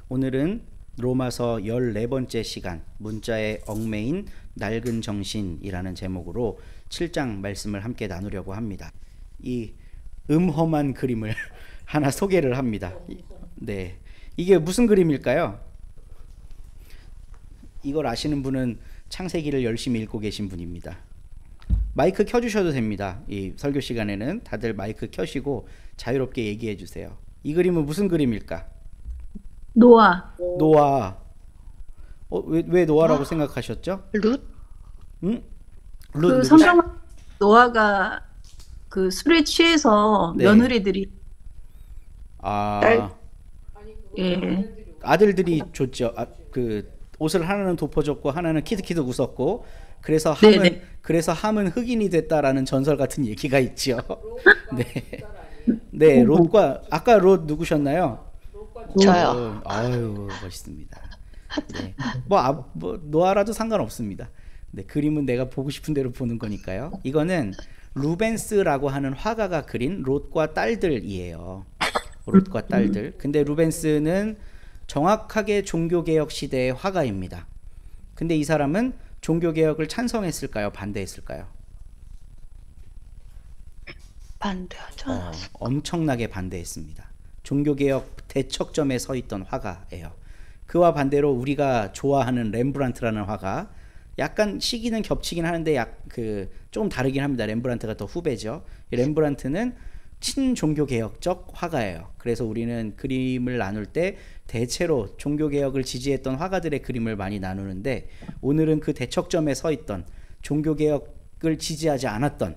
오늘은 로마서 14번째 시간 문자의 얽매인 낡은 정신이라는 제목으로 7장 말씀을 함께 나누려고 합니다. 이 음험한 그림을 하나 소개를 합니다. 네, 이게 무슨 그림일까요? 이걸 아시는 분은 창세기를 열심히 읽고 계신 분입니다. 마이크 켜주셔도 됩니다. 이 설교 시간에는 다들 마이크 켜시고 자유롭게 얘기해 주세요. 이 그림은 무슨 그림일까? 노아. 노아. 왜 노아라고 생각하셨죠? 룻? 응? 그 룻 성경 노아가 그 술에 취해서 네. 며느리들이 아, 예. 아들들이 줬죠. 그 옷을 하나는 덮어줬고 하나는 키득키득 웃었고 그래서 네네. 함은 흑인이 됐다라는 전설 같은 얘기가 있죠. 네. 네, 롯과 아까 롯 누구셨나요? 저요. 아유, 멋있습니다. 네. 뭐 노아라도 상관없습니다. 네, 그림은 내가 보고 싶은 대로 보는 거니까요. 이거는 루벤스라고 하는 화가가 그린 롯과 딸들이에요. 롯과 딸들. 근데 루벤스는 정확하게 종교개혁 시대의 화가입니다. 근데 이 사람은 종교개혁을 찬성했을까요? 반대했을까요? 반대하죠. 엄청나게 반대했습니다. 종교개혁 대척점에 서 있던 화가예요. 그와 반대로 우리가 좋아하는 렘브란트라는 화가 약간 시기는 겹치긴 하는데 조금 다르긴 합니다. 렘브란트가 더 후배죠. 이 렘브란트는 친종교개혁적 화가예요. 그래서 우리는 그림을 나눌 때 대체로 종교개혁을 지지했던 화가들의 그림을 많이 나누는데 오늘은 그 대척점에 서 있던 종교개혁을 지지하지 않았던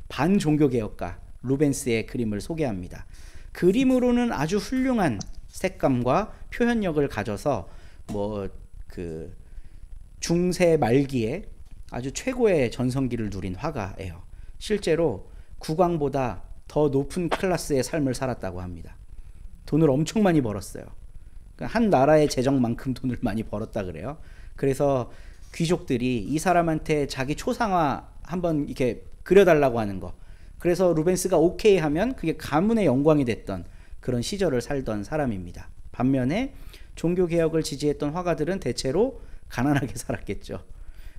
반종교개혁가 루벤스의 그림을 소개합니다. 그림으로는 아주 훌륭한 색감과 표현력을 가져서 중세 말기에 아주 최고의 전성기를 누린 화가예요. 실제로 국왕보다 더 높은 클래스의 삶을 살았다고 합니다. 돈을 엄청 많이 벌었어요. 한 나라의 재정만큼 돈을 많이 벌었다 그래요. 그래서 귀족들이 이 사람한테 자기 초상화 한번 이렇게 그려달라고 하는 거. 그래서 루벤스가 오케이 하면 그게 가문의 영광이 됐던 그런 시절을 살던 사람입니다. 반면에 종교개혁을 지지했던 화가들은 대체로 가난하게 살았겠죠.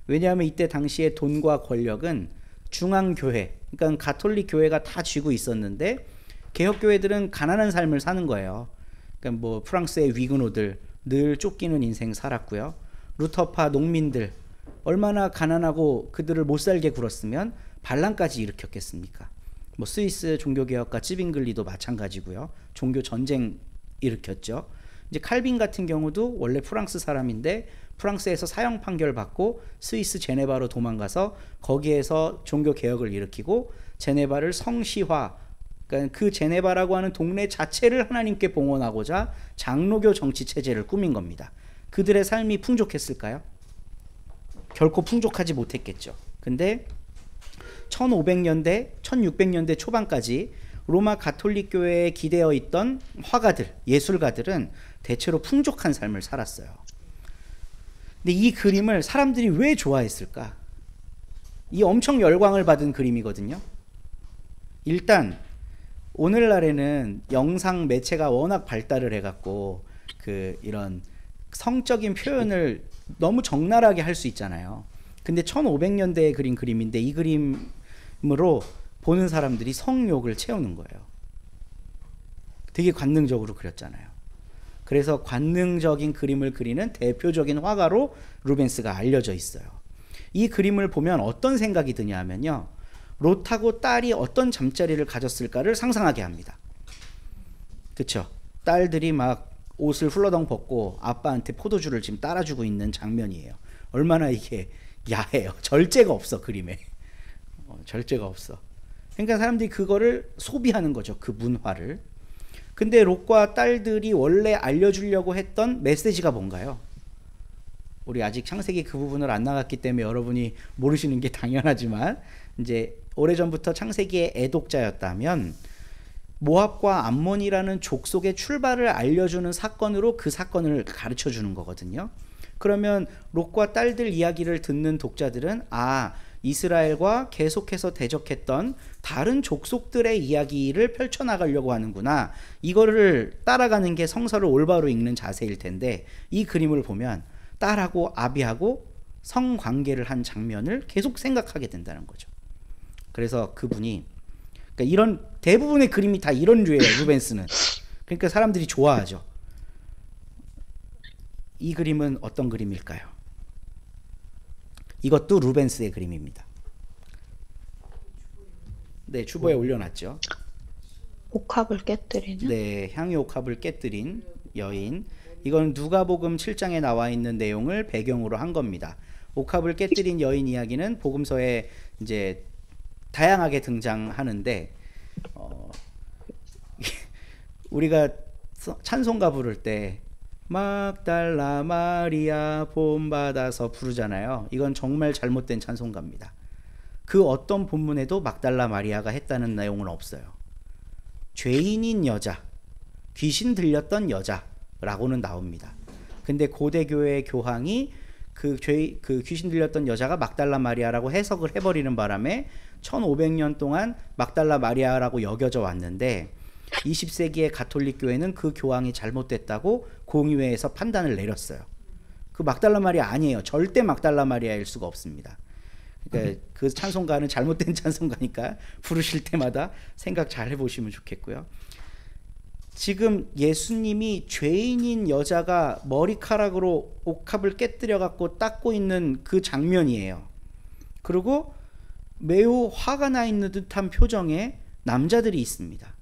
왜냐하면 이때 당시에 돈과 권력은 중앙교회, 그러니까 가톨릭 교회가 다 쥐고 있었는데 개혁교회들은 가난한 삶을 사는 거예요. 그러니까 프랑스의 위그노들 늘 쫓기는 인생 살았고요. 루터파 농민들 얼마나 가난하고 그들을 못 살게 굴었으면 반란까지 일으켰겠습니까? 스위스 종교개혁가 찌빙글리도 마찬가지고요. 종교 전쟁 일으켰죠. 이제 칼빈 같은 경우도 원래 프랑스 사람인데 프랑스에서 사형 판결 받고 스위스 제네바로 도망가서 거기에서 종교 개혁을 일으키고 제네바를 성시화, 그러니까 그 제네바라고 하는 동네 자체를 하나님께 봉헌하고자 장로교 정치 체제를 꾸민 겁니다. 그들의 삶이 풍족했을까요? 결코 풍족하지 못했겠죠. 근데 1500년대, 1600년대 초반까지 로마 가톨릭 교회에 기대어 있던 화가들, 예술가들은 대체로 풍족한 삶을 살았어요. 근데 이 그림을 사람들이 왜 좋아했을까? 이 엄청 열광을 받은 그림이거든요. 일단 오늘날에는 영상 매체가 워낙 발달을 해갖고 이런 성적인 표현을 너무 적나라하게 할 수 있잖아요. 근데 1500년대에 그린 그림인데 이 그림으로 보는 사람들이 성욕을 채우는 거예요. 되게 관능적으로 그렸잖아요. 그래서 관능적인 그림을 그리는 대표적인 화가로 루벤스가 알려져 있어요. 이 그림을 보면 어떤 생각이 드냐 하면요. 롯하고 딸이 어떤 잠자리를 가졌을까를 상상하게 합니다. 그쵸? 딸들이 막 옷을 훌러덩 벗고 아빠한테 포도주를 지금 따라주고 있는 장면이에요. 얼마나 이게 야해요. 절제가 없어, 그림에. 절제가 없어. 그러니까 사람들이 그거를 소비하는 거죠. 그 문화를. 근데 롯과 딸들이 원래 알려주려고 했던 메시지가 뭔가요? 우리 아직 창세기 그 부분을 안 나갔기 때문에 여러분이 모르시는 게 당연하지만 이제 오래전부터 창세기의 애독자였다면 모압과 암몬이라는 족속의 출발을 알려주는 사건으로 그 사건을 가르쳐주는 거거든요. 그러면 롯과 딸들 이야기를 듣는 독자들은 이스라엘과 계속해서 대적했던 다른 족속들의 이야기를 펼쳐나가려고 하는구나. 이거를 따라가는 게 성서를 올바로 읽는 자세일 텐데, 이 그림을 보면 딸하고 아비하고 성관계를 한 장면을 계속 생각하게 된다는 거죠. 그래서 그분이, 그러니까 이런 대부분의 그림이 다 이런 류예요, 루벤스는. 그러니까 사람들이 좋아하죠. 이 그림은 어떤 그림일까요? 이것도 루벤스의 그림입니다. 네, 주보에 올려놨죠. 옥합을 깨뜨리는? 네, 향유 옥합을 깨뜨린 여인. 이건 누가복음 7장에 나와 있는 내용을 배경으로 한 겁니다. 옥합을 깨뜨린 여인 이야기는 복음서에 이제 다양하게 등장하는데, 우리가 찬송가 부를 때 막달라 마리아 본받아서 부르잖아요. 이건 정말 잘못된 찬송가입니다. 그 어떤 본문에도 막달라 마리아가 했다는 내용은 없어요. 죄인인 여자, 귀신 들렸던 여자라고는 나옵니다. 근데 고대 교회의 교황이 그 귀신 들렸던 여자가 막달라 마리아라고 해석을 해버리는 바람에 1500년 동안 막달라 마리아라고 여겨져 왔는데, 20세기의 가톨릭 교회는 그 교황이 잘못됐다고 공의회에서 판단을 내렸어요. 그 막달라 마리아 아니에요. 절대 막달라 마리아일 수가 없습니다. 그러니까 그 찬송가는 잘못된 찬송가니까 부르실 때마다 생각 잘 해보시면 좋겠고요. 지금 예수님이 죄인인 여자가 머리카락으로 옥합을 깨뜨려 갖고 닦고 있는 그 장면이에요. 그리고 매우 화가 나 있는 듯한 표정의 남자들이 있습니다.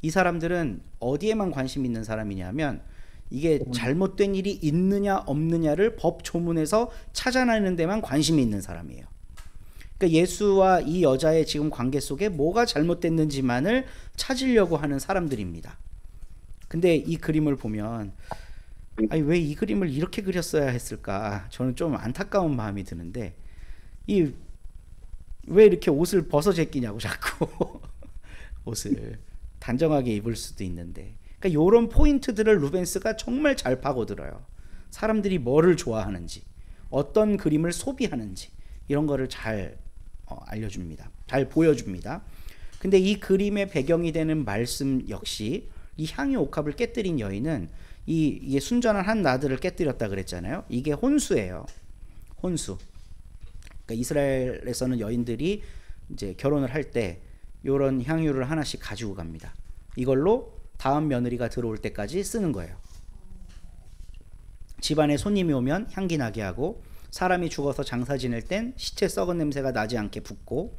이 사람들은 어디에만 관심 있는 사람이냐면, 이게 잘못된 일이 있느냐 없느냐를 법 조문에서 찾아내는 데만 관심이 있는 사람이에요. 그러니까 예수와 이 여자의 지금 관계 속에 뭐가 잘못됐는지만을 찾으려고 하는 사람들입니다. 근데 이 그림을 보면, 아니 왜 이 그림을 이렇게 그렸어야 했을까, 저는 좀 안타까운 마음이 드는데, 왜 이렇게 옷을 벗어 제끼냐고 자꾸 옷을 단정하게 입을 수도 있는데. 그러니까 이런 포인트들을 루벤스가 정말 잘 파고들어요. 사람들이 뭐를 좋아하는지, 어떤 그림을 소비하는지, 이런 거를 잘 알려줍니다. 잘 보여줍니다. 근데 이 그림의 배경이 되는 말씀 역시, 이 향유 옥합을 깨뜨린 여인은 이게 순전한 한 나들을 깨뜨렸다 그랬잖아요. 이게 혼수예요. 혼수. 그러니까 이스라엘에서는 여인들이 이제 결혼을 할 때 이런 향유를 하나씩 가지고 갑니다. 이걸로 다음 며느리가 들어올 때까지 쓰는 거예요. 집안에 손님이 오면 향기 나게 하고, 사람이 죽어서 장사 지낼 땐 시체 썩은 냄새가 나지 않게 붓고.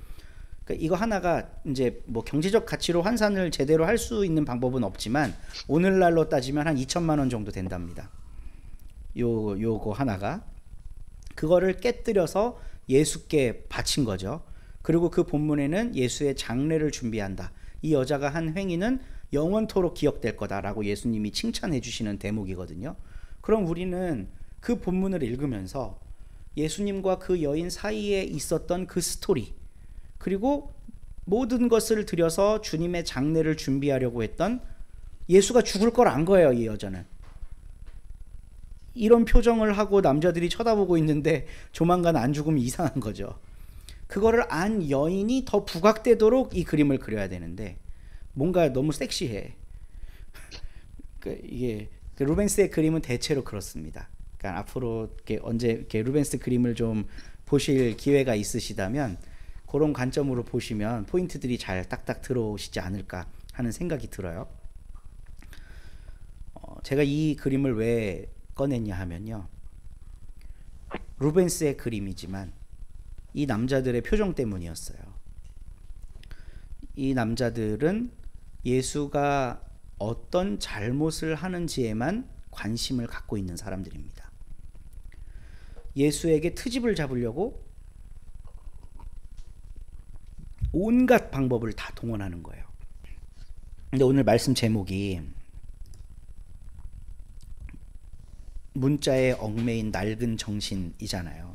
그러니까 이거 하나가 이제 뭐 경제적 가치로 환산을 제대로 할 수 있는 방법은 없지만, 오늘날로 따지면 한 2천만 원 정도 된답니다. 요거 하나가. 그거를 깨뜨려서 예수께 바친 거죠. 그리고 그 본문에는 예수의 장례를 준비한다. 이 여자가 한 행위는 영원토록 기억될 거다라고 예수님이 칭찬해 주시는 대목이거든요. 그럼 우리는 그 본문을 읽으면서 예수님과 그 여인 사이에 있었던 그 스토리, 그리고 모든 것을 들여서 주님의 장례를 준비하려고 했던, 예수가 죽을 걸 안 거예요. 이 여자는 이런 표정을 하고 남자들이 쳐다보고 있는데 조만간 안 죽으면 이상한 거죠. 그거를 안 여인이 더 부각되도록 이 그림을 그려야 되는데, 뭔가 너무 섹시해. 이게 루벤스의 그림은 대체로 그렇습니다. 그러니까 앞으로 언제 루벤스 그림을 좀 보실 기회가 있으시다면 그런 관점으로 보시면 포인트들이 잘 딱딱 들어오시지 않을까 하는 생각이 들어요. 제가 이 그림을 왜 꺼냈냐 하면요, 루벤스의 그림이지만 이 남자들의 표정 때문이었어요. 이 남자들은 예수가 어떤 잘못을 하는지에만 관심을 갖고 있는 사람들입니다. 예수에게 트집을 잡으려고 온갖 방법을 다 동원하는 거예요. 근데 오늘 말씀 제목이 문자에 얽매인 낡은 정신이잖아요.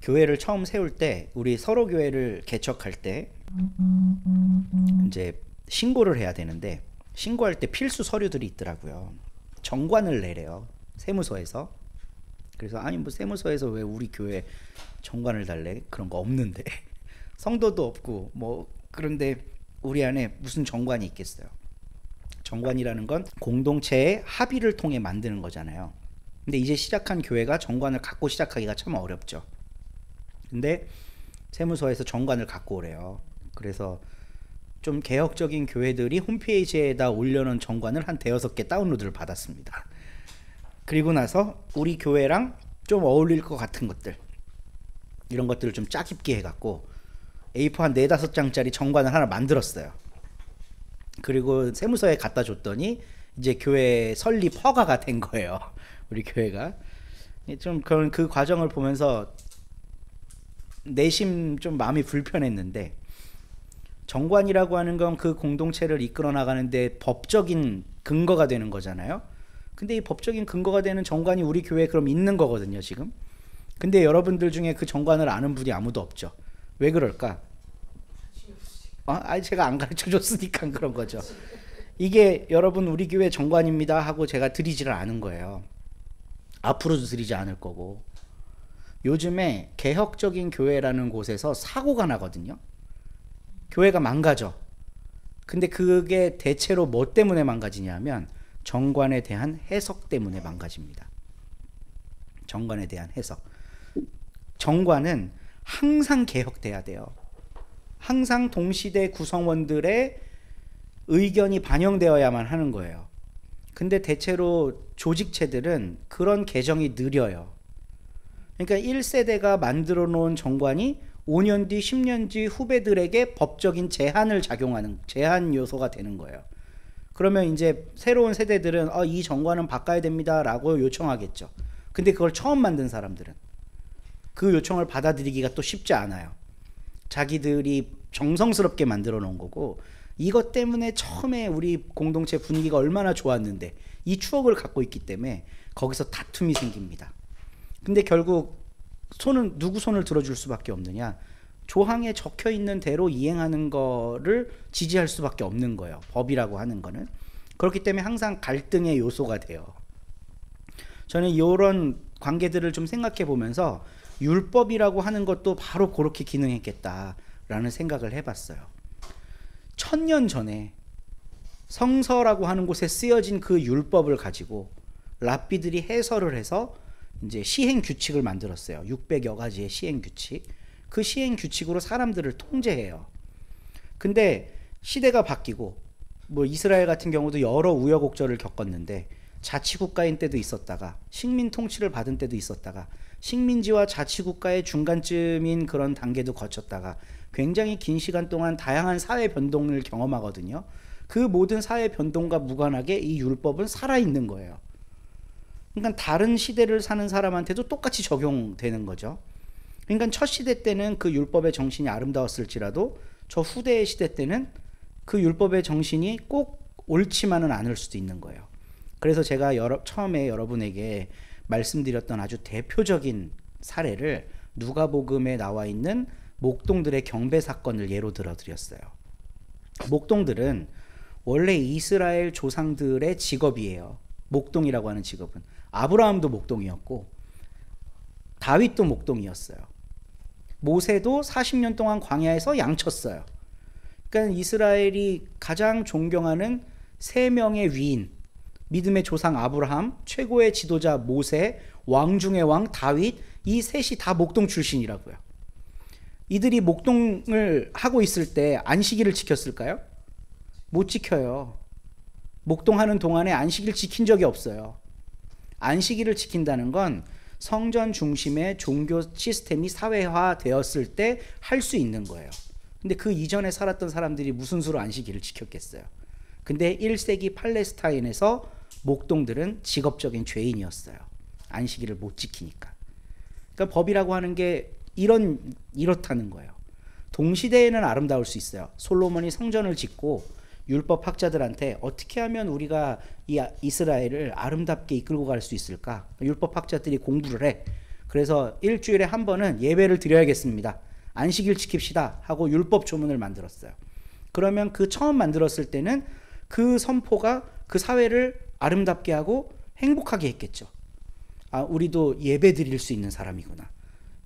교회를 처음 세울 때, 우리 서로 교회를 개척할 때 이제 신고를 해야 되는데, 신고할 때 필수 서류들이 있더라고요. 정관을 내래요, 세무서에서. 그래서 아니 뭐 세무서에서 왜 우리 교회 정관을 달래? 그런 거 없는데 성도도 없고 뭐 그런데 우리 안에 무슨 정관이 있겠어요? 정관이라는 건 공동체의 합의를 통해 만드는 거잖아요. 근데 이제 시작한 교회가 정관을 갖고 시작하기가 참 어렵죠. 근데 세무서에서 정관을 갖고 오래요. 그래서 좀 개혁적인 교회들이 홈페이지에다 올려놓은 정관을 한 대여섯 개 다운로드를 받았습니다. 그리고 나서 우리 교회랑 좀 어울릴 것 같은 것들, 이런 것들을 좀 짜깁기 해갖고 A4 한 4-5장짜리 정관을 하나 만들었어요. 그리고 세무서에 갖다 줬더니 이제 교회 설립 허가가 된 거예요. 우리 교회가. 좀 그런 그 과정을 보면서 내심 좀 마음이 불편했는데, 정관이라고 하는 건 그 공동체를 이끌어 나가는데 법적인 근거가 되는 거잖아요. 근데 이 법적인 근거가 되는 정관이 우리 교회에 그럼 있는 거거든요, 지금. 근데 여러분들 중에 그 정관을 아는 분이 아무도 없죠. 왜 그럴까? 아니 제가 안 가르쳐 줬으니까 그런 거죠. 이게 여러분 우리 교회 정관입니다 하고 제가 드리지를 않은 거예요. 앞으로도 드리지 않을 거고. 요즘에 개혁적인 교회라는 곳에서 사고가 나거든요. 교회가 망가져. 근데 그게 대체로 뭐 때문에 망가지냐면 정관에 대한 해석 때문에 망가집니다. 정관에 대한 해석. 정관은 항상 개혁돼야 돼요. 항상 동시대 구성원들의 의견이 반영되어야만 하는 거예요. 근데 대체로 조직체들은 그런 개정이 느려요. 그러니까 1세대가 만들어 놓은 정관이 5년 뒤, 10년 뒤 후배들에게 법적인 제한을 작용하는, 제한 요소가 되는 거예요. 그러면 이제 새로운 세대들은 이 정관은 바꿔야 됩니다 라고 요청하겠죠. 근데 그걸 처음 만든 사람들은 그 요청을 받아들이기가 또 쉽지 않아요. 자기들이 정성스럽게 만들어 놓은 거고, 이것 때문에 처음에 우리 공동체 분위기가 얼마나 좋았는데 이 추억을 갖고 있기 때문에 거기서 다툼이 생깁니다. 근데 결국 누구 손을 들어줄 수밖에 없느냐? 조항에 적혀 있는 대로 이행하는 거를 지지할 수밖에 없는 거예요. 법이라고 하는 거는. 그렇기 때문에 항상 갈등의 요소가 돼요. 저는 이런 관계들을 좀 생각해 보면서 율법이라고 하는 것도 바로 그렇게 기능했겠다라는 생각을 해봤어요. 1000년 전에 성서라고 하는 곳에 쓰여진 그 율법을 가지고 랍비들이 해설을 해서 이제 시행 규칙을 만들었어요. 600여 가지의 시행 규칙. 그 시행 규칙으로 사람들을 통제해요. 근데 시대가 바뀌고 뭐 이스라엘 같은 경우도 여러 우여곡절을 겪었는데 자치국가인 때도 있었다가 식민 통치를 받은 때도 있었다가 식민지와 자치국가의 중간쯤인 그런 단계도 거쳤다가 굉장히 긴 시간 동안 다양한 사회 변동을 경험하거든요. 그 모든 사회 변동과 무관하게 이 율법은 살아있는 거예요. 그러니까 다른 시대를 사는 사람한테도 똑같이 적용되는 거죠. 그러니까 첫 시대 때는 그 율법의 정신이 아름다웠을지라도 저 후대의 시대 때는 그 율법의 정신이 꼭 옳지만은 않을 수도 있는 거예요. 그래서 제가 처음에 여러분에게 말씀드렸던 아주 대표적인 사례를 누가복음에 나와 있는 목동들의 경배 사건을 예로 들어드렸어요. 목동들은 원래 이스라엘 조상들의 직업이에요. 목동이라고 하는 직업은. 아브라함도 목동이었고 다윗도 목동이었어요. 모세도 40년 동안 광야에서 양쳤어요. 그러니까 이스라엘이 가장 존경하는 3명의 위인, 믿음의 조상 아브라함, 최고의 지도자 모세, 왕 중의 왕 다윗, 이 셋이 다 목동 출신이라고요. 이들이 목동을 하고 있을 때 안식일을 지켰을까요? 못 지켜요. 목동하는 동안에 안식일 지킨 적이 없어요. 안식일을 지킨다는 건 성전 중심의 종교 시스템이 사회화되었을 때 할 수 있는 거예요. 근데 그 이전에 살았던 사람들이 무슨 수로 안식일을 지켰겠어요. 근데 1세기 팔레스타인에서 목동들은 직업적인 죄인이었어요. 안식일을 못 지키니까. 그러니까 법이라고 하는 게 이렇다는 거예요. 동시대에는 아름다울 수 있어요. 솔로몬이 성전을 짓고 율법 학자들한테 어떻게 하면 우리가 이 이스라엘을 아름답게 이끌고 갈 수 있을까? 율법 학자들이 공부를 해. 그래서 일주일에 한 번은 예배를 드려야겠습니다. 안식일 지킵시다 하고 율법 조문을 만들었어요. 그러면 그 처음 만들었을 때는 그 선포가 그 사회를 아름답게 하고 행복하게 했겠죠. 아, 우리도 예배 드릴 수 있는 사람이구나.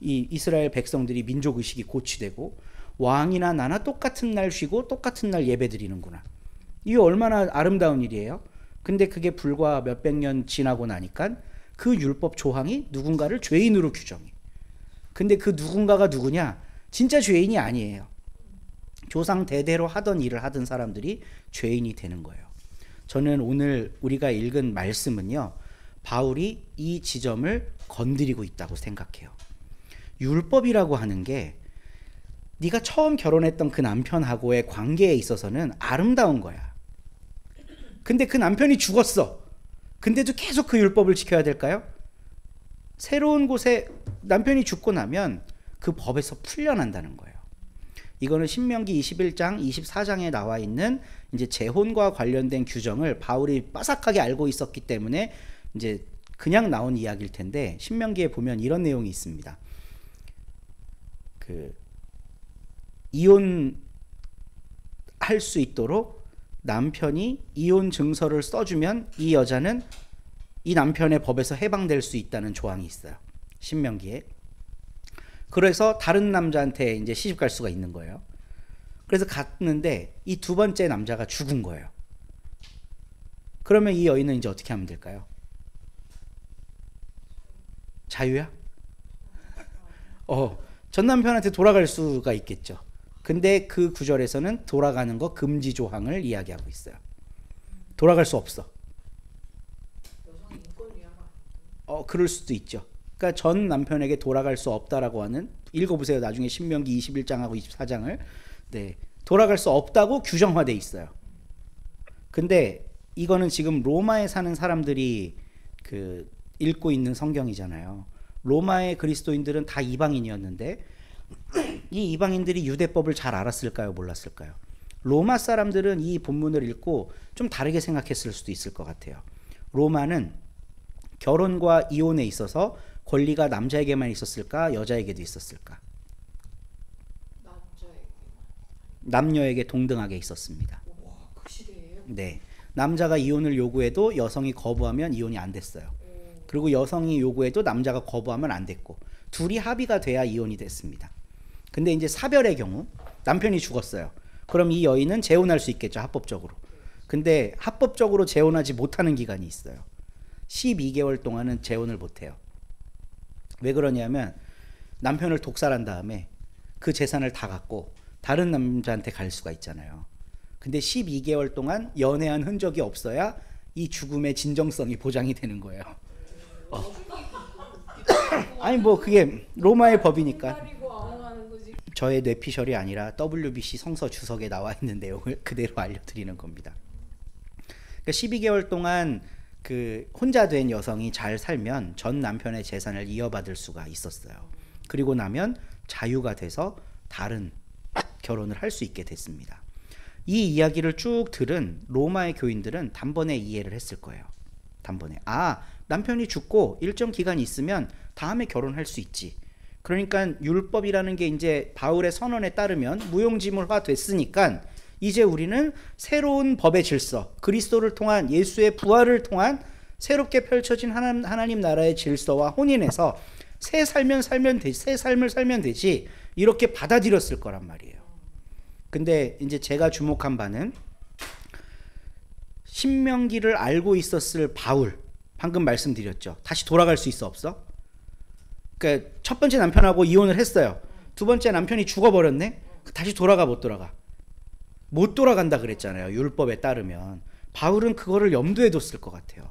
이 이스라엘 백성들이 민족 의식이 고취되고 왕이나 나나 똑같은 날 쉬고 똑같은 날 예배 드리는구나. 이게 얼마나 아름다운 일이에요. 근데 그게 불과 몇백 년 지나고 나니까 그 율법 조항이 누군가를 죄인으로 규정해. 근데 그 누군가가 누구냐? 진짜 죄인이 아니에요. 조상 대대로 하던 일을 하던 사람들이 죄인이 되는 거예요. 저는 오늘 우리가 읽은 말씀은요, 바울이 이 지점을 건드리고 있다고 생각해요. 율법이라고 하는 게 네가 처음 결혼했던 그 남편하고의 관계에 있어서는 아름다운 거야. 근데 그 남편이 죽었어. 근데도 계속 그 율법을 지켜야 될까요? 새로운 곳에 남편이 죽고 나면 그 법에서 풀려난다는 거예요. 이거는 신명기 21장, 24장에 나와 있는 이제 재혼과 관련된 규정을 바울이 빠삭하게 알고 있었기 때문에 이제 그냥 나온 이야기일 텐데, 신명기에 보면 이런 내용이 있습니다. 그 이혼 할 수 있도록 남편이 이혼 증서를 써주면 이 여자는 이 남편의 법에서 해방될 수 있다는 조항이 있어요. 신명기에. 그래서 다른 남자한테 이제 시집 갈 수가 있는 거예요. 그래서 갔는데 이 두 번째 남자가 죽은 거예요. 그러면 이 여인은 이제 어떻게 하면 될까요? 자유야? 전 남편한테 돌아갈 수가 있겠죠. 근데 그 구절에서는 돌아가는 거 금지 조항을 이야기하고 있어요. 돌아갈 수 없어. 그럴 수도 있죠. 그러니까 전 남편에게 돌아갈 수 없다라고 하는, 읽어보세요. 나중에 신명기 21장하고 24장을. 네, 돌아갈 수 없다고 규정화돼 있어요. 근데 이거는 지금 로마에 사는 사람들이 그 읽고 있는 성경이잖아요. 로마의 그리스도인들은 다 이방인이었는데 이 이방인들이 유대법을 잘 알았을까요? 몰랐을까요? 로마 사람들은 이 본문을 읽고 좀 다르게 생각했을 수도 있을 것 같아요. 로마는 결혼과 이혼에 있어서 권리가 남자에게만 있었을까? 여자에게도 있었을까? 남녀에게 동등하게 있었습니다. 그 시대예요? 네, 남자가 이혼을 요구해도 여성이 거부하면 이혼이 안 됐어요. 그리고 여성이 요구해도 남자가 거부하면 안 됐고, 둘이 합의가 돼야 이혼이 됐습니다. 근데 이제 사별의 경우 남편이 죽었어요. 그럼 이 여인은 재혼할 수 있겠죠, 합법적으로. 근데 합법적으로 재혼하지 못하는 기간이 있어요. 12개월 동안은 재혼을 못해요. 왜 그러냐면 남편을 독살한 다음에 그 재산을 다 갖고 다른 남자한테 갈 수가 있잖아요. 근데 12개월 동안 연애한 흔적이 없어야 이 죽음의 진정성이 보장이 되는 거예요. 아니 뭐 그게 로마의 법이니까. 저의 뇌피셜이 아니라 WBC 성서 주석에 나와 있는 내용을 그대로 알려드리는 겁니다. 그러니까 12개월 동안 그 혼자 된 여성이 잘 살면 전 남편의 재산을 이어받을 수가 있었어요. 그리고 나면 자유가 돼서 다른 결혼을 할 수 있게 됐습니다. 이 이야기를 쭉 들은 로마의 교인들은 단번에 이해를 했을 거예요. 단번에. 아, 남편이 죽고 일정 기간이 있으면 다음에 결혼할 수 있지. 그러니까 율법이라는 게 이제 바울의 선언에 따르면 무용지물화 됐으니까 이제 우리는 새로운 법의 질서, 그리스도를 통한 예수의 부활을 통한 새롭게 펼쳐진 하나님 나라의 질서와 혼인해서 새 삶을 살면 되지, 이렇게 받아들였을 거란 말이에요. 근데 이제 제가 주목한 바는 신명기를 알고 있었을 바울, 방금 말씀드렸죠. 다시 돌아갈 수 있어 없어? 그러니까 첫 번째 남편하고 이혼을 했어요. 두 번째 남편이 죽어버렸네? 다시 돌아가 못 돌아가? 못 돌아간다 그랬잖아요. 율법에 따르면. 바울은 그거를 염두에 뒀을 것 같아요.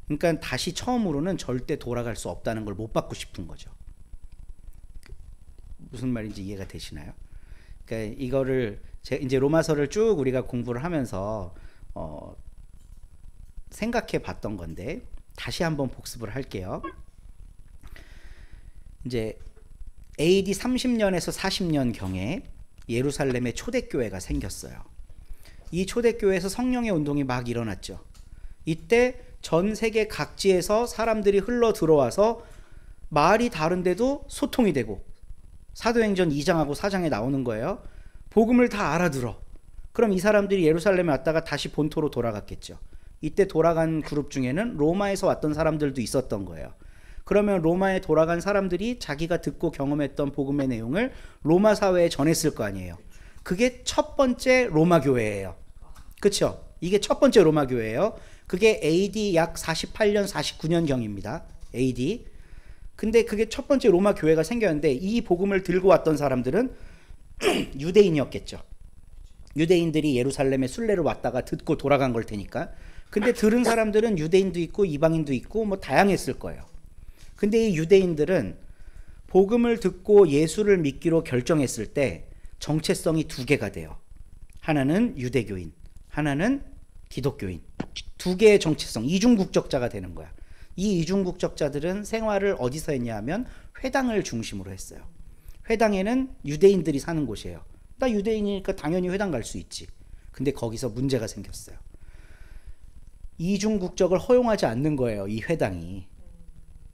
그러니까 다시 처음으로는 절대 돌아갈 수 없다는 걸 못 받고 싶은 거죠. 무슨 말인지 이해가 되시나요? 그러니까 이거를 이제 로마서를 쭉 우리가 공부를 하면서 생각해 봤던 건데 다시 한번 복습을 할게요. 이제 AD 30년에서 40년 경에 예루살렘에 초대교회가 생겼어요. 이 초대교회에서 성령의 운동이 막 일어났죠. 이때 전 세계 각지에서 사람들이 흘러 들어와서 말이 다른데도 소통이 되고, 사도행전 2장하고 4장에 나오는 거예요. 복음을 다 알아들어. 그럼 이 사람들이 예루살렘에 왔다가 다시 본토로 돌아갔겠죠. 이때 돌아간 그룹 중에는 로마에서 왔던 사람들도 있었던 거예요. 그러면 로마에 돌아간 사람들이 자기가 듣고 경험했던 복음의 내용을 로마 사회에 전했을 거 아니에요. 그게 첫 번째 로마 교회예요. 그렇죠? 이게 첫 번째 로마 교회예요. 그게 AD 약 48년 49년경입니다. AD. 근데 그게 첫 번째 로마 교회가 생겼는데 이 복음을 들고 왔던 사람들은 유대인이었겠죠. 유대인들이 예루살렘에 순례를 왔다가 듣고 돌아간 걸 테니까. 근데 들은 사람들은 유대인도 있고 이방인도 있고 뭐 다양했을 거예요. 근데 이 유대인들은 복음을 듣고 예수를 믿기로 결정했을 때 정체성이 두 개가 돼요. 하나는 유대교인, 하나는 기독교인. 두 개의 정체성, 이중국적자가 되는 거야. 이 이중국적자들은 생활을 어디서 했냐 하면 회당을 중심으로 했어요. 회당에는 유대인들이 사는 곳이에요. 나 유대인이니까 당연히 회당 갈 수 있지. 근데 거기서 문제가 생겼어요. 이중국적을 허용하지 않는 거예요, 이 회당이.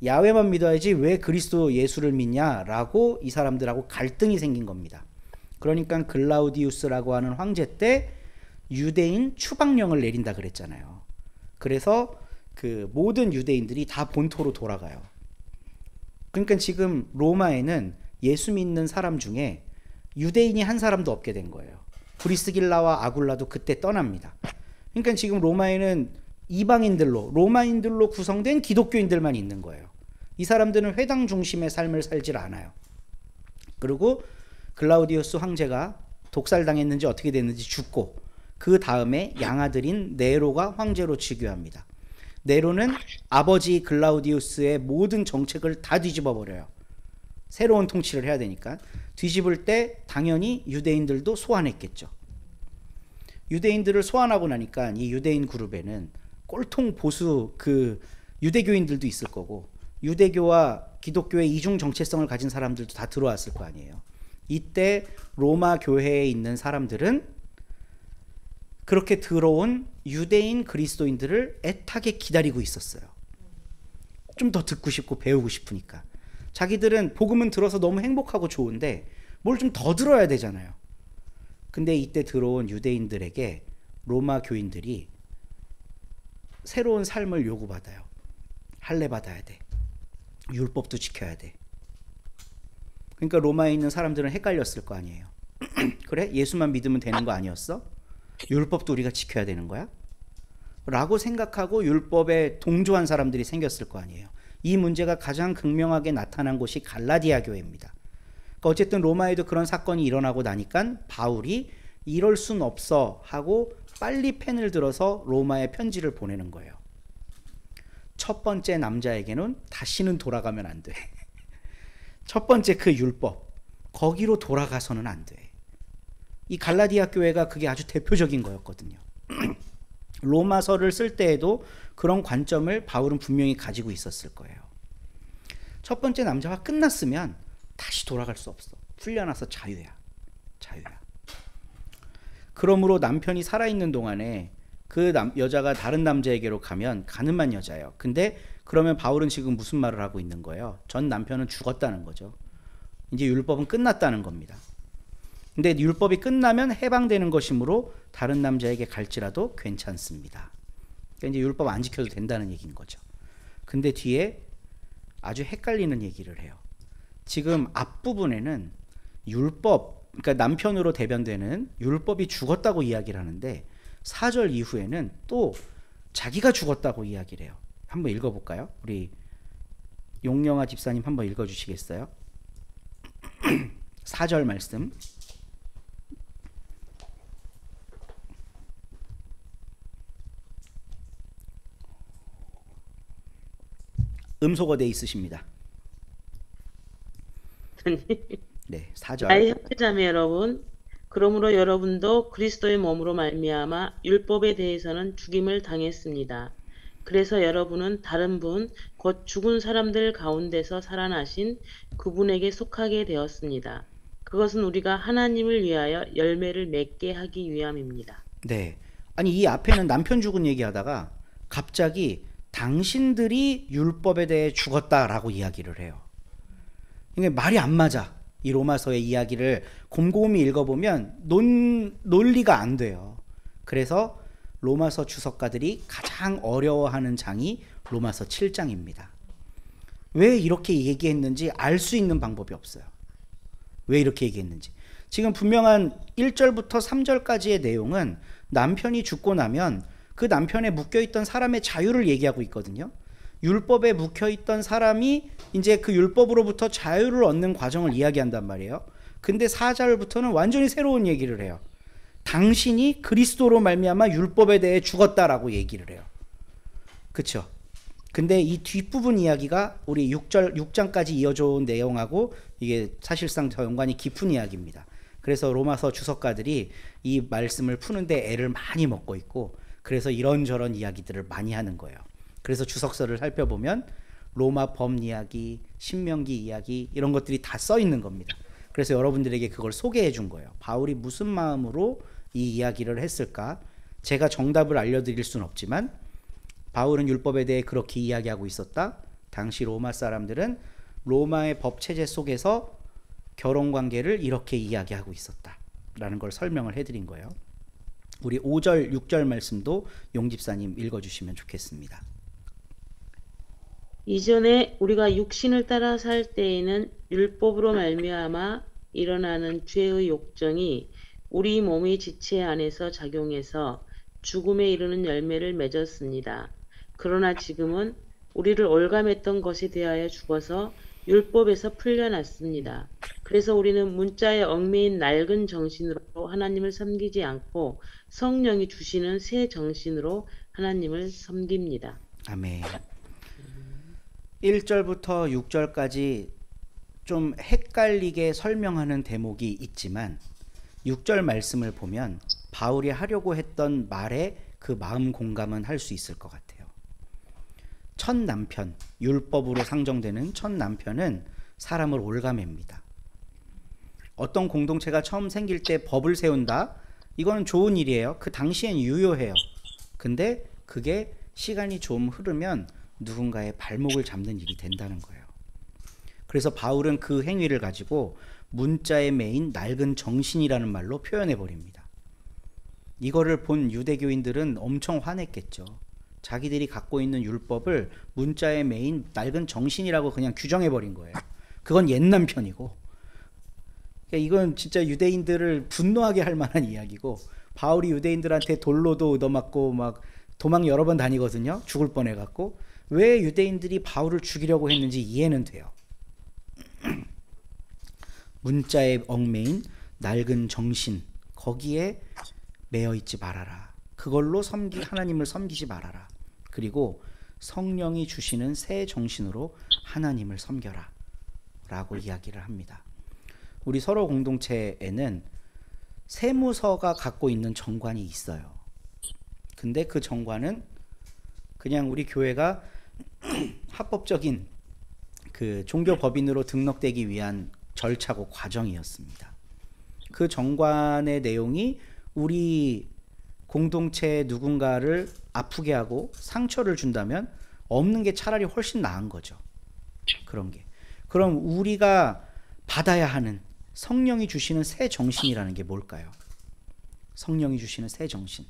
야훼만 믿어야지 왜 그리스도 예수를 믿냐라고 이 사람들하고 갈등이 생긴 겁니다. 그러니까 글라우디우스라고 하는 황제 때 유대인 추방령을 내린다 그랬잖아요. 그래서 그 모든 유대인들이 다 본토로 돌아가요. 그러니까 지금 로마에는 예수 믿는 사람 중에 유대인이 한 사람도 없게 된 거예요. 브리스길라와 아굴라도 그때 떠납니다. 그러니까 지금 로마에는 이방인들로, 로마인들로 구성된 기독교인들만 있는 거예요. 이 사람들은 회당 중심의 삶을 살질 않아요. 그리고 글라우디우스 황제가 독살당했는지 어떻게 됐는지 죽고 그 다음에 양아들인 네로가 황제로 즉위합니다. 네로는 아버지 글라우디우스의 모든 정책을 다 뒤집어 버려요. 새로운 통치를 해야 되니까. 뒤집을 때 당연히 유대인들도 소환했겠죠. 유대인들을 소환하고 나니까 이 유대인 그룹에는 꼴통 보수 그 유대교인들도 있을 거고 유대교와 기독교의 이중 정체성을 가진 사람들도 다 들어왔을 거 아니에요. 이때 로마 교회에 있는 사람들은 그렇게 들어온 유대인 그리스도인들을 애타게 기다리고 있었어요. 좀 더 듣고 싶고 배우고 싶으니까. 자기들은 복음은 들어서 너무 행복하고 좋은데 뭘 좀 더 들어야 되잖아요. 근데 이때 들어온 유대인들에게 로마 교인들이 새로운 삶을 요구받아요. 할례 받아야 돼. 율법도 지켜야 돼. 그러니까 로마에 있는 사람들은 헷갈렸을 거 아니에요. 그래? 예수만 믿으면 되는 거 아니었어? 율법도 우리가 지켜야 되는 거야? 라고 생각하고 율법에 동조한 사람들이 생겼을 거 아니에요. 이 문제가 가장 극명하게 나타난 곳이 갈라디아 교회입니다. 그러니까 어쨌든 로마에도 그런 사건이 일어나고 나니까 바울이 이럴 순 없어 하고 빨리 펜을 들어서 로마에 편지를 보내는 거예요. 첫 번째 남자에게는 다시는 돌아가면 안 돼. 첫 번째 그 율법, 거기로 돌아가서는 안 돼. 이 갈라디아 교회가 그게 아주 대표적인 거였거든요. 로마서를 쓸 때에도 그런 관점을 바울은 분명히 가지고 있었을 거예요. 첫 번째 남자가 끝났으면 다시 돌아갈 수 없어. 풀려나서 자유야. 자유야. 그러므로 남편이 살아있는 동안에 그 여자가 다른 남자에게로 가면 가늠한 여자예요. 근데 그러면 바울은 지금 무슨 말을 하고 있는 거예요? 전 남편은 죽었다는 거죠. 이제 율법은 끝났다는 겁니다. 근데 율법이 끝나면 해방되는 것이므로 다른 남자에게 갈지라도 괜찮습니다. 그러니까 이제 율법 안 지켜도 된다는 얘기인 거죠. 근데 뒤에 아주 헷갈리는 얘기를 해요. 지금 앞부분에는 율법, 그러니까 남편으로 대변되는 율법이 죽었다고 이야기를 하는데 4절 이후에는 또 자기가 죽었다고 이야기를 해요. 한번 읽어볼까요? 우리 용영아 집사님 한번 읽어주시겠어요? 4절 말씀. 음소거돼 있으십니다. 네, 4절. 나의 형제자매 여러분, 그러므로 여러분도 그리스도의 몸으로 말미암아 율법에 대해서는 죽임을 당했습니다. 그래서 여러분은 다른 분, 곧 죽은 사람들 가운데서 살아나신 그분에게 속하게 되었습니다. 그것은 우리가 하나님을 위하여 열매를 맺게 하기 위함입니다. 네, 아니 이 앞에는 남편 죽은 얘기하다가 갑자기 당신들이 율법에 대해 죽었다라고 이야기를 해요. 이게 말이 안 맞아. 이 로마서의 이야기를 곰곰이 읽어보면 논리가 안 돼요. 그래서 로마서 주석가들이 가장 어려워하는 장이 로마서 7장입니다. 왜 이렇게 얘기했는지 알 수 있는 방법이 없어요. 왜 이렇게 얘기했는지. 지금 분명한 1절부터 3절까지의 내용은 남편이 죽고 나면 그 남편에 묶여있던 사람의 자유를 얘기하고 있거든요. 율법에 묶여있던 사람이 이제 그 율법으로부터 자유를 얻는 과정을 이야기한단 말이에요. 근데 4절부터는 완전히 새로운 얘기를 해요. 당신이 그리스도로 말미암아 율법에 대해 죽었다라고 얘기를 해요. 그쵸? 근데 이 뒷부분 이야기가 우리 6장까지 이어져 온 내용하고 이게 사실상 더 연관이 깊은 이야기입니다. 그래서 로마서 주석가들이 이 말씀을 푸는데 애를 많이 먹고 있고, 그래서 이런저런 이야기들을 많이 하는 거예요. 그래서 주석서를 살펴보면 로마 범 이야기, 신명기 이야기 이런 것들이 다 써 있는 겁니다. 그래서 여러분들에게 그걸 소개해 준 거예요. 바울이 무슨 마음으로 이 이야기를 했을까? 제가 정답을 알려드릴 수는 없지만 바울은 율법에 대해 그렇게 이야기하고 있었다. 당시 로마 사람들은 로마의 법 체제 속에서 결혼관계를 이렇게 이야기하고 있었다 라는 걸 설명을 해드린 거예요. 우리 5절 6절 말씀도 용집사님 읽어주시면 좋겠습니다. 이전에 우리가 육신을 따라 살 때에는 율법으로 말미암아 일어나는 죄의 욕정이 우리 몸의 지체 안에서 작용해서 죽음에 이르는 열매를 맺었습니다. 그러나 지금은 우리를 올감했던 것에 대하여 죽어서 율법에서 풀려났습니다. 그래서 우리는 문자에 얽매인 낡은 정신으로 하나님을 섬기지 않고 성령이 주시는 새 정신으로 하나님을 섬깁니다. 아멘. 1절부터 6절까지 좀 헷갈리게 설명하는 대목이 있지만 6절 말씀을 보면 바울이 하려고 했던 말에 그 마음 공감은 할 수 있을 것 같아요. 첫 남편, 율법으로 상정되는 첫 남편은 사람을 올가맵니다. 어떤 공동체가 처음 생길 때 법을 세운다? 이거는 좋은 일이에요. 그 당시엔 유효해요. 근데 그게 시간이 좀 흐르면 누군가의 발목을 잡는 일이 된다는 거예요. 그래서 바울은 그 행위를 가지고 문자의 메인 낡은 정신이라는 말로 표현해 버립니다. 이거를 본 유대교인들은 엄청 화냈겠죠. 자기들이 갖고 있는 율법을 문자의 메인 낡은 정신이라고 그냥 규정해 버린 거예요. 그건 옛 남편이고. 그러니까 이건 진짜 유대인들을 분노하게 할 만한 이야기고, 바울이 유대인들한테 돌로도 얻어맞고 막 도망 여러 번 다니거든요. 죽을 뻔해갖고. 왜 유대인들이 바울을 죽이려고 했는지 이해는 돼요. 문자에 얽매인 낡은 정신, 거기에 매여 있지 말아라. 그걸로 하나님을 섬기지 말아라. 그리고 성령이 주시는 새 정신으로 하나님을 섬겨라 라고 이야기를 합니다. 우리 서로 공동체에는 세무서가 갖고 있는 정관이 있어요. 근데 그 정관은 그냥 우리 교회가 합법적인 그 종교법인으로 등록되기 위한 절차고 과정이었습니다. 그 정관의 내용이 우리 공동체에 누군가를 아프게 하고 상처를 준다면 없는 게 차라리 훨씬 나은 거죠. 그런 게. 그럼 우리가 받아야 하는 성령이 주시는 새 정신이라는 게 뭘까요? 성령이 주시는 새 정신.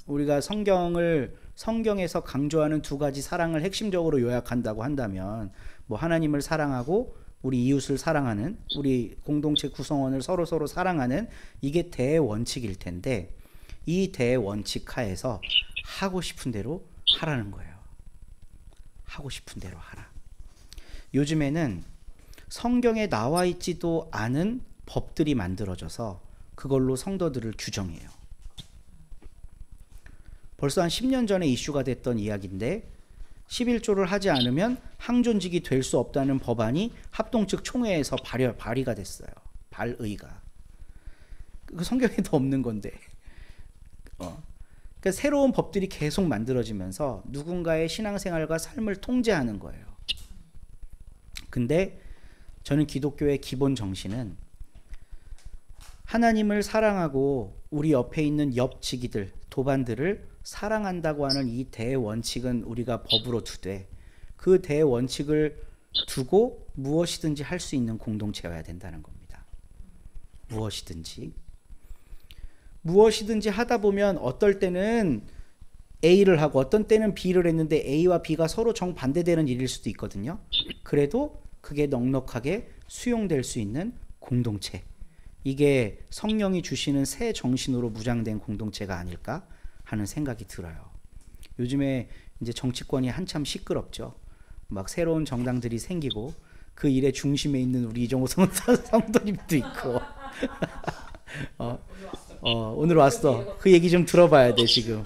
우리가 성경에서 강조하는 두 가지 사랑을 핵심적으로 요약한다고 한다면 뭐 하나님을 사랑하고 우리 이웃을 사랑하는, 우리 공동체 구성원을 서로 사랑하는, 이게 대원칙일 텐데 이 대원칙 하에서 하고 싶은 대로 하라는 거예요. 하고 싶은 대로 하라. 요즘에는 성경에 나와 있지도 않은 법들이 만들어져서 그걸로 성도들을 규정해요. 벌써 한 10년 전에 이슈가 됐던 이야기인데 11조를 하지 않으면 항존직이 될 수 없다는 법안이 합동측 총회에서 발의가 됐어요. 발의가. 그 성경에도 없는 건데. 그러니까 새로운 법들이 계속 만들어지면서 누군가의 신앙생활과 삶을 통제하는 거예요. 근데 저는 기독교의 기본 정신은 하나님을 사랑하고 우리 옆에 있는 옆지기들, 도반들을 사랑한다고 하는 이 대원칙은 우리가 법으로 두되 그 대원칙을 두고 무엇이든지 할 수 있는 공동체여야 된다는 겁니다. 무엇이든지 하다 보면 어떨 때는 A를 하고 어떤 때는 B를 했는데 A와 B가 서로 정반대되는 일일 수도 있거든요. 그래도 그게 넉넉하게 수용될 수 있는 공동체. 이게 성령이 주시는 새 정신으로 무장된 공동체가 아닐까 하는 생각이 들어요. 요즘에 이제 정치권이 한참 시끄럽죠. 막 새로운 정당들이 생기고 그 일의 중심에 있는 우리 이정호 성도님도 있고 오늘 왔어. 그 얘기 좀 들어봐야 돼 지금.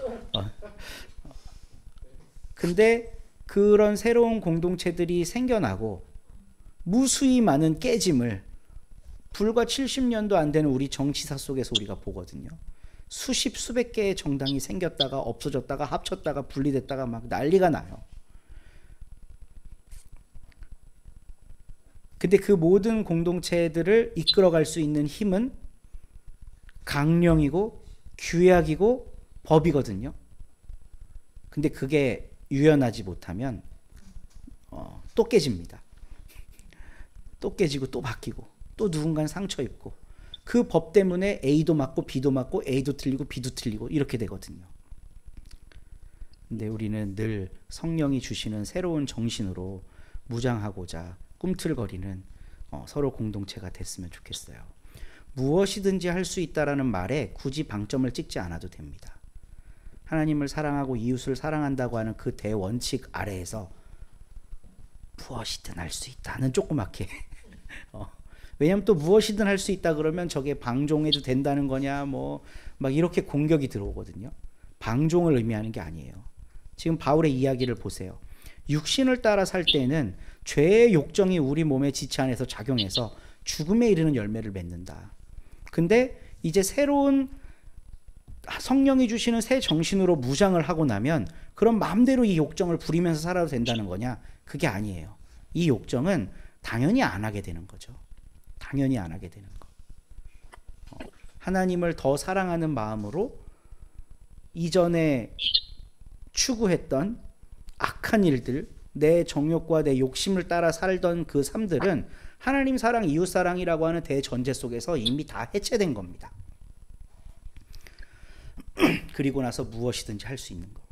근데 그런 새로운 공동체들이 생겨나고 무수히 많은 깨짐을 불과 70년도 안 되는 우리 정치사 속에서 우리가 보거든요. 수십 수백 개의 정당이 생겼다가 없어졌다가 합쳤다가 분리됐다가 막 난리가 나요. 근데 그 모든 공동체들을 이끌어갈 수 있는 힘은 강령이고 규약이고 법이거든요. 근데 그게 유연하지 못하면 또 깨집니다. 또 깨지고 또 바뀌고 또 누군가는 상처 입고 그 법 때문에 A도 맞고 B도 맞고 A도 틀리고 B도 틀리고 이렇게 되거든요. 근데 우리는 늘 성령이 주시는 새로운 정신으로 무장하고자 꿈틀거리는 서로 공동체가 됐으면 좋겠어요. 무엇이든지 할 수 있다라는 말에 굳이 방점을 찍지 않아도 됩니다. 하나님을 사랑하고 이웃을 사랑한다고 하는 그 대원칙 아래에서 무엇이든 할 수 있다는 조그맣게 왜냐면 또 무엇이든 할 수 있다 그러면 저게 방종해도 된다는 거냐 뭐 막 이렇게 공격이 들어오거든요. 방종을 의미하는 게 아니에요. 지금 바울의 이야기를 보세요. 육신을 따라 살 때는 죄의 욕정이 우리 몸의 지체 안에서 작용해서 죽음에 이르는 열매를 맺는다. 근데 이제 새로운 성령이 주시는 새 정신으로 무장을 하고 나면 그럼 마음대로 이 욕정을 부리면서 살아도 된다는 거냐? 그게 아니에요. 이 욕정은 당연히 안 하게 되는 거죠. 당연히 안 하게 되는 거. 하나님을 더 사랑하는 마음으로 이전에 추구했던 악한 일들, 내 정욕과 내 욕심을 따라 살던 그 삶들은 하나님 사랑, 이웃 사랑이라고 하는 대전제 속에서 이미 다 해체된 겁니다. 그리고 나서 무엇이든지 할 수 있는 거.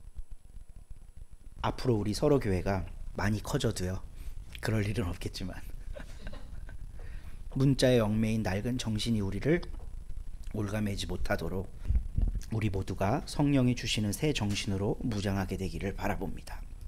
앞으로 우리 서로 교회가 많이 커져도요. 그럴 일은 없겠지만 문자의 얽매인 낡은 정신이 우리를 올가매지 못하도록 우리 모두가 성령이 주시는 새 정신으로 무장하게 되기를 바라봅니다.